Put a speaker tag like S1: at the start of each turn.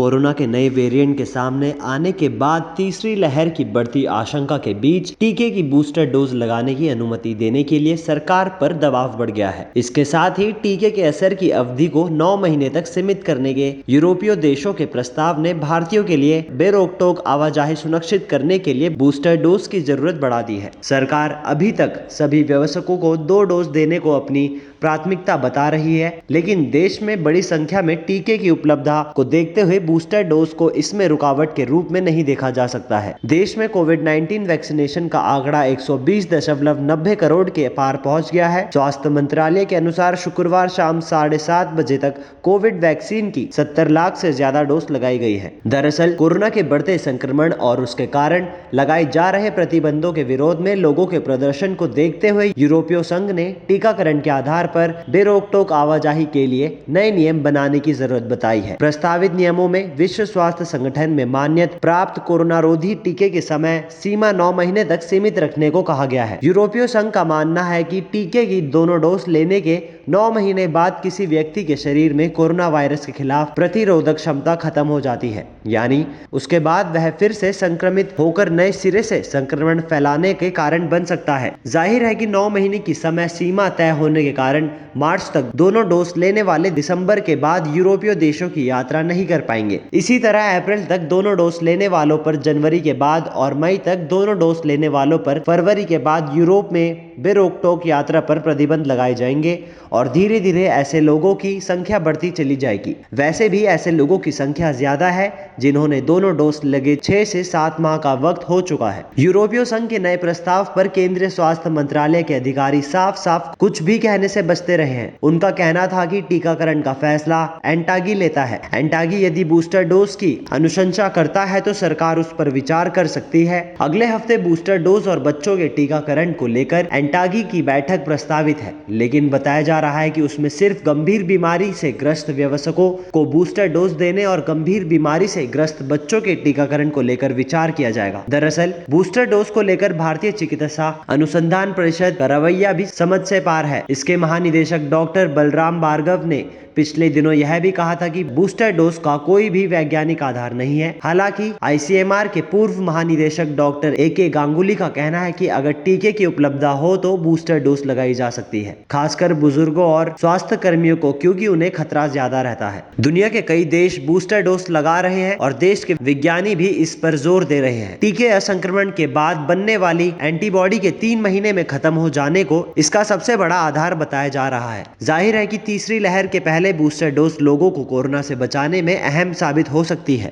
S1: Corona के नए variant के सामने आने के बाद तीसरी लहर की बढ़ती आशंका के बीच टीके की बूस्टर डोज लगाने की अनुमति देने के लिए सरकार पर दबाव बढ़ गया है। इसके साथ ही टीके के असर की अवधि को 9 महीने तक सीमित करने के यूरोपीय देशों के प्रस्ताव ने भारतीयों के लिए बेरोक-टोक आवाजाही सुनिश्चित करने के लिए बूस्टर डोज की जरूरत बढ़ा दी है। सरकार अभी तक सभी व्यवसायियों को 2 डोज देने को अपनी प्राथमिकता बता रही है, लेकिन देश में बड़ी संख्या में टीके की उपलब्धता को देखते हुए बूस्टर डोज को इसमें रुकावट के रूप में नहीं देखा जा सकता है। देश में कोविड-19 वैक्सीनेशन का आंकड़ा 120.90 करोड़ के पार पहुंच गया है। स्वास्थ्य मंत्रालय के अनुसार शुक्रवार शाम 7:30 बजे तक कोविड वैक्सीन की 70 लाख से ज्यादा डोज लगाई गई है। दरअसल कोरोना के बढ़ते संक्रमण और उसके कारण लगाए जा रहे प्रतिबंधों के विरोध में लोगों के प्रदर्शन को देखते हुए यूरोपीय संघ ने टीकाकरण के आधार पर बेरोक-टोक आवाजाही के लिए नए नियम बनाने की जरूरत बताई है। प्रस्तावित नियमों में विश्व स्वास्थ्य संगठन में मान्यता प्राप्त कोरोना रोधी टीके की समय सीमा 9 महीने तक सीमित रखने को कहा गया है। यूरोपीय संघ का मानना है कि टीके की दोनों डोज लेने के 9 महीने बाद किसी व्यक्ति के शरीर में कोरोना वायरस के खिलाफ प्रतिरोधक क्षमता खत्म हो जाती है, यानी उसके बाद वह फिर से संक्रमित होकर नए सिरे से संक्रमण फैलाने के कारण बन सकता है। जाहिर है कि 9 महीने की समय सीमा तय होने के कारण मार्च तक दोनों डोज लेने वाले दिसंबर के बाद यूरोपीय देशों की यात्रा नहीं कर पाएंगे। इसी तरह अप्रैल तक दोनों डोज लेने वालों पर जनवरी के बाद और मई तक दोनों डोज लेने वालों पर फरवरी के बाद यूरोप में बेरोक-टोक यात्रा पर प्रतिबंध लगाए जाएंगे और धीरे धीरे ऐसे लोगों की संख्या बढ़ती चली जाएगी। वैसे भी ऐसे लोगों की संख्या ज्यादा है जिन्होंने दोनों डोज लगे 6 से 7 माह का वक्त हो चुका है। यूरोपीय संघ के नए प्रस्ताव पर केंद्रीय स्वास्थ्य मंत्रालय के अधिकारी साफ साफ कुछ भी कहने से बचते रहे हैं। उनका कहना था कि टीकाकरण का फैसला एंटागी लेता है। एंटागी यदि बूस्टर डोज की अनुशंसा करता है तो सरकार उस पर विचार कर सकती है। अगले हफ्ते बूस्टर डोज और बच्चों के टीकाकरण को लेकर एंटागी की बैठक प्रस्तावित है, लेकिन बताया जा रहा है कि उसमें सिर्फ गंभीर बीमारी से ग्रस्त व्यवसायों को बूस्टर डोज देने और गंभीर बीमारी से ग्रस्त बच्चों के टीकाकरण को लेकर विचार किया जाएगा। दरअसल बूस्टर डोज को लेकर भारतीय चिकित्सा अनुसंधान परिषद का रवैया भी समझ से पार है। इसके महानिदेशक डॉक्टर बलराम भार्गव ने पिछले दिनों यह भी कहा था कि बूस्टर डोज का कोई भी वैज्ञानिक आधार नहीं है। हालांकि आईसीएमआर के पूर्व महानिदेशक डॉक्टर AK गांगुली का कहना है कि अगर टीके की उपलब्धता हो तो बूस्टर डोज लगाई जा सकती है, खासकर बुजुर्गों और स्वास्थ्य कर्मियों को, क्योंकि उन्हें खतरा ज्यादा रहता है। दुनिया के कई देश बूस्टर डोज लगा रहे हैं और देश के विज्ञानी भी इस पर जोर दे रहे हैं। टीके असंक्रमण के बाद बनने वाली एंटीबॉडी के 3 महीने में खत्म हो जाने को इसका सबसे बड़ा आधार बताया जा रहा है। जाहिर है कि तीसरी लहर के पहले बूस्टर डोज लोगों को कोरोना से बचाने में अहम साबित हो सकती है।